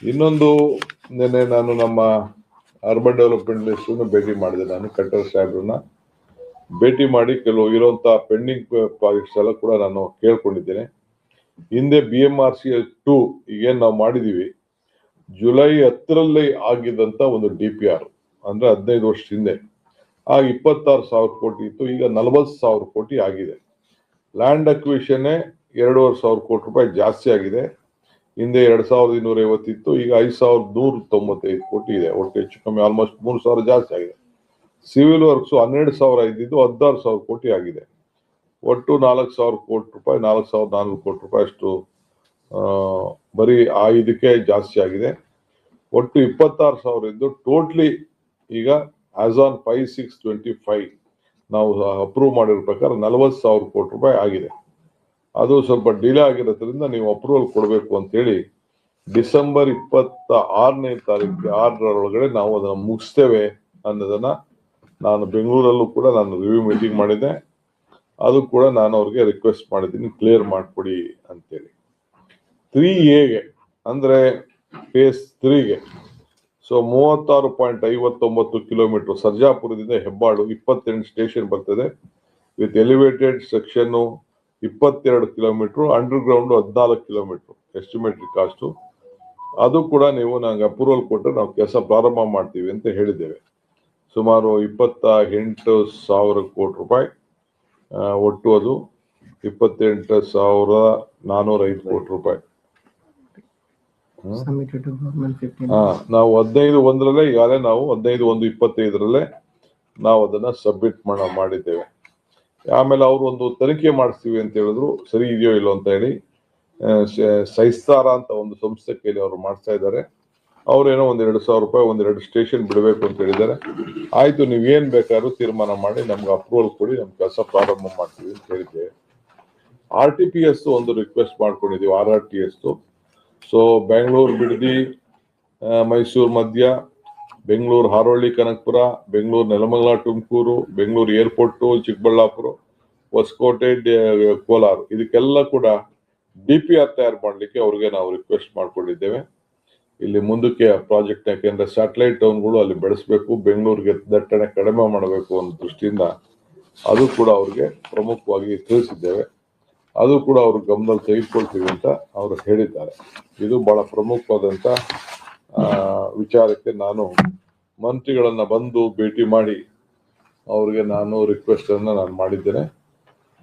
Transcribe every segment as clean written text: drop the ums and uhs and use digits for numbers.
ಇನ್ನೊಂದು ನಿನ್ನೆ ನಾನು ನಮ್ಮ ಅರ್ಬನ್ ಡೆವಲಪ್ಮೆಂಟ್ ಮಿನಿಸ್ಟರ್ನ ಭೇಟಿ ಮಾಡಿದೆ. ನಾನು ಕಟ್ಟರ್ ಸಾಹೇಬ್ರನ್ನ ಭೇಟಿ ಮಾಡಿ ಕೆಲವು ಇರುವಂತ ಪೆಂಡಿಂಗ್ ಪ್ರಾಜೆಕ್ಟ್ಸ್ ಎಲ್ಲ ಕೂಡ ನಾನು ಕೇಳ್ಕೊಂಡಿದ್ದೇನೆ. ಹಿಂದೆ BMRCL2 ಈಗೇನ್ ನಾವು ಮಾಡಿದೀವಿ, ಜುಲೈ 10ರಲ್ಲಿ ಆಗಿದ್ದಂತ ಒಂದು DPR ಅಂದ್ರೆ 15 ವರ್ಷದ ಹಿಂದೆ ಆಗ 26,000 ಕೋಟಿ ಇತ್ತು. ಈಗ 40,000 ಕೋಟಿ ಆಗಿದೆ. ಲ್ಯಾಂಡ್ ಅಕ್ವಿಷನ್ 2,500 ಕೋಟಿ ರೂಪಾಯಿ ಜಾಸ್ತಿ ಆಗಿದೆ. ಹಿಂದೆ 2,250 ಇತ್ತು, ಈಗ 5,195 ಕೋಟಿ ಇದೆ. ಒಟ್ಟು ಹೆಚ್ಚು ಕಮ್ಮಿ ಆಲ್ಮೋಸ್ಟ್ 3,000 ಜಾಸ್ತಿ ಆಗಿದೆ. ಸಿವಿಲ್ ವರ್ಕ್ಸ್ 12,000 ಇದ್ದಿದ್ದು 16,000 ಕೋಟಿ ಆಗಿದೆ. ಒಟ್ಟು 4,000 ಕೋಟಿ ರೂಪಾಯಿ, 4,400 ಕೋಟಿ ರೂಪಾಯಿ ಅಷ್ಟು ಬರೀ ಇದಕ್ಕೆ ಜಾಸ್ತಿ ಆಗಿದೆ. ಒಟ್ಟು 26,000 ಇದ್ದು ಟೋಟ್ಲಿ ಈಗ ಆಸ್ ಆನ್ 5/6/25 ನಾವು ಅಪ್ರೂವ್ ಮಾಡಿರೋ ಪ್ರಕಾರ 40,000 ಕೋಟಿ ರೂಪಾಯಿ ಆಗಿದೆ. ಅದು ಸ್ವಲ್ಪ ಡಿಲೇ ಆಗಿರೋದ್ರಿಂದ ನೀವು ಅಪ್ರೂವಲ್ ಕೊಡಬೇಕು ಅಂತೇಳಿ ಡಿಸೆಂಬರ್ 26ನೇ ತಾರೀಕು 6ರೊಳಗಡೆ ನಾವು ಅದನ್ನ ಮುಗಿಸ್ತೇವೆ ಅನ್ನೋದನ್ನ ನಾನು ಬೆಂಗಳೂರಲ್ಲೂ ಕೂಡ ನಾನು ರಿವ್ಯೂ ಮೀಟಿಂಗ್ ಮಾಡಿದ್ದೆ. ಅದು ಕೂಡ ನಾನು ಅವ್ರಿಗೆ ರಿಕ್ವೆಸ್ಟ್ ಮಾಡಿದ್ದೀನಿ, ಕ್ಲಿಯರ್ ಮಾಡಿಕೊಡಿ ಅಂತೇಳಿ. 3Aಗೆ ಅಂದ್ರೆ ಫೇಸ್ 3ಗೆ 36.59 ಕಿಲೋಮೀಟರ್ ಸರ್ಜಾಪುರದಿಂದ ಹೆಬ್ಬಾಳು 28 ಸ್ಟೇಷನ್ ಬರ್ತದೆ. With elevated section 22 kilometre, under ground 14 kilometre estimated cost. ಅದು ಕೂಡ ನೀವು ನಂಗೆ ಅಪ್ರೂವಲ್ ಕೊಟ್ಟರೆ ನಾವು ಕೆಲಸ ಪ್ರಾರಂಭ ಮಾಡ್ತೀವಿ ಅಂತ ಹೇಳಿದ್ದೇವೆ. ಸುಮಾರು 28,000 ಕೋಟಿ ರೂಪಾಯಿ ಒಟ್ಟು, ಅದು 28,405 ಕೋಟಿ ರೂಪಾಯಿ. ನಾವು 15/1ರಲ್ಲೇ ಈಗಾಗಲೇ ನಾವು 15/1/25ರಲ್ಲೇ ನಾವು ಅದನ್ನ ಸಬ್ಮಿಟ್ ಮಾಡಿದ್ದೇವೆ. ಆಮೇಲೆ ಅವರು ಒಂದು ತನಿಖೆ ಮಾಡಿಸ್ತೀವಿ ಅಂತ ಹೇಳಿದ್ರು, ಸರಿ ಇದೆಯೋ ಇಲ್ಲೋ ಅಂತ ಹೇಳಿ ಸೈಸ್ತಾರ ಅಂತ ಒಂದು ಸಂಸ್ಥೆ ಕೈಲಿ ಅವರು ಮಾಡ್ತಾ ಇದ್ದಾರೆ. ಅವ್ರೇನೋ 1,2,000 ರೂಪಾಯಿ 1-2 ಸ್ಟೇಷನ್ ಬಿಡಬೇಕು ಅಂತ ಹೇಳಿದ್ದಾರೆ. ಆಯ್ತು, ನೀವೇನ್ ಬೇಕಾದ್ರೂ ತೀರ್ಮಾನ ಮಾಡಿ ನಮ್ಗೆ ಅಪ್ರೂವಲ್ ಕೊಡಿ, ನಮ್ ಕೆಲಸ ಪ್ರಾರಂಭ ಮಾಡ್ತೀವಿ ಅಂತ ಹೇಳಿದ್ದೇವೆ. RTPS ಒಂದು ರಿಕ್ವೆಸ್ಟ್ ಮಾಡ್ಕೊಂಡಿದೀವಿ, RRTS. ಸೊ ಬೆಂಗಳೂರು ಬಿಡದಿ, ಮೈಸೂರು ಮಧ್ಯ, ಬೆಂಗಳೂರು ಹಾರೋಳ್ಳಿ ಕನಕಪುರ, ಬೆಂಗಳೂರು ನೆಲಮಂಗಲ ತುಮಕೂರು, ಬೆಂಗಳೂರು ಏರ್ಪೋರ್ಟ್ ಚಿಕ್ಕಬಳ್ಳಾಪುರ, ಹೊಸಕೋಟೆ ಕೋಲಾರ, ಇದಕ್ಕೆಲ್ಲ ಕೂಡ DPR ತಯಾರು ಮಾಡ್ಲಿಕ್ಕೆ ಅವ್ರಿಗೆ ನಾವು ರಿಕ್ವೆಸ್ಟ್ ಮಾಡ್ಕೊಂಡಿದ್ದೇವೆ. ಇಲ್ಲಿ ಮುಂದಕ್ಕೆ ಪ್ರಾಜೆಕ್ಟ್, ಯಾಕೆಂದ್ರೆ ಸ್ಯಾಟಲೈಟ್ ಟೌನ್ಗಳು ಅಲ್ಲಿ ಬೆಳೆಸಬೇಕು, ಬೆಂಗಳೂರಿಗೆ ದಟ್ಟಣೆ ಕಡಿಮೆ ಮಾಡಬೇಕು ಅನ್ನೋ ದೃಷ್ಟಿಯಿಂದ ಅದು ಕೂಡ ಅವ್ರಿಗೆ ಪ್ರಮುಖವಾಗಿ ತಿಳಿಸಿದ್ದೇವೆ. ಅದು ಕೂಡ ಅವ್ರ ಗಮನದಲ್ಲಿ ತೆಗೆದುಕೊಳ್ತೀವಿ ಅಂತ ಅವರು ಹೇಳಿದ್ದಾರೆ. ಇದು ಬಹಳ ಪ್ರಮುಖವಾದಂತ ವಿಚಾರಕ್ಕೆ ನಾನು ಮಂತ್ರಿಗಳನ್ನ ಬಂದು ಭೇಟಿ ಮಾಡಿ ಅವ್ರಿಗೆ ನಾನು ರಿಕ್ವೆಸ್ಟ್ ಅನ್ನ ನಾನು ಮಾಡಿದ್ದೇನೆ.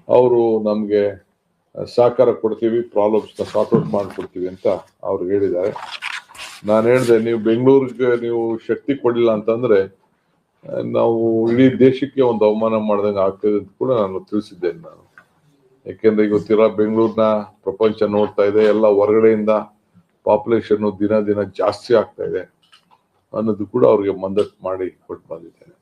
ಅವರು ನಮ್ಗೆ ಸಹಕಾರ ಕೊಡ್ತೀವಿ, ಪ್ರಾಬ್ಲಮ್ಸ್ ನ ಸಾರ್ಟ್ ಔಟ್ ಮಾಡ್ಕೊಡ್ತೀವಿ ಅಂತ ಅವ್ರು ಹೇಳಿದ್ದಾರೆ. ನಾನು ಹೇಳಿದೆ, ನೀವು ಬೆಂಗಳೂರಿಗೆ ನೀವು ಶಕ್ತಿ ಕೊಡಲಿಲ್ಲ ಅಂತಂದ್ರೆ ನಾವು ಇಡೀ ದೇಶಕ್ಕೆ ಒಂದು ಅವಮಾನ ಮಾಡ್ದಂಗೆ ಆಗ್ತದೆ ಅಂತ ಕೂಡ ನಾನು ತಿಳಿಸಿದ್ದೇನೆ. ನಾನು ಯಾಕೆಂದ್ರೆ ಇವತ್ತಿರೋ ಬೆಂಗಳೂರಿನ ಪ್ರಪಂಚ ನೋಡ್ತಾ ಇದೆ, ಎಲ್ಲ ಹೊರಗಡೆಯಿಂದ ಪಾಪ್ಯುಲೇಷನ್ ದಿನ ದಿನ ಜಾಸ್ತಿ ಆಗ್ತಾ ಇದೆ ಅನ್ನೋದು ಕೂಡ ಅವ್ರಿಗೆ ಮಂದಟ್ ಮಾಡಿ ಕೊಟ್ಟು ಬಂದಿದ್ದೇನೆ.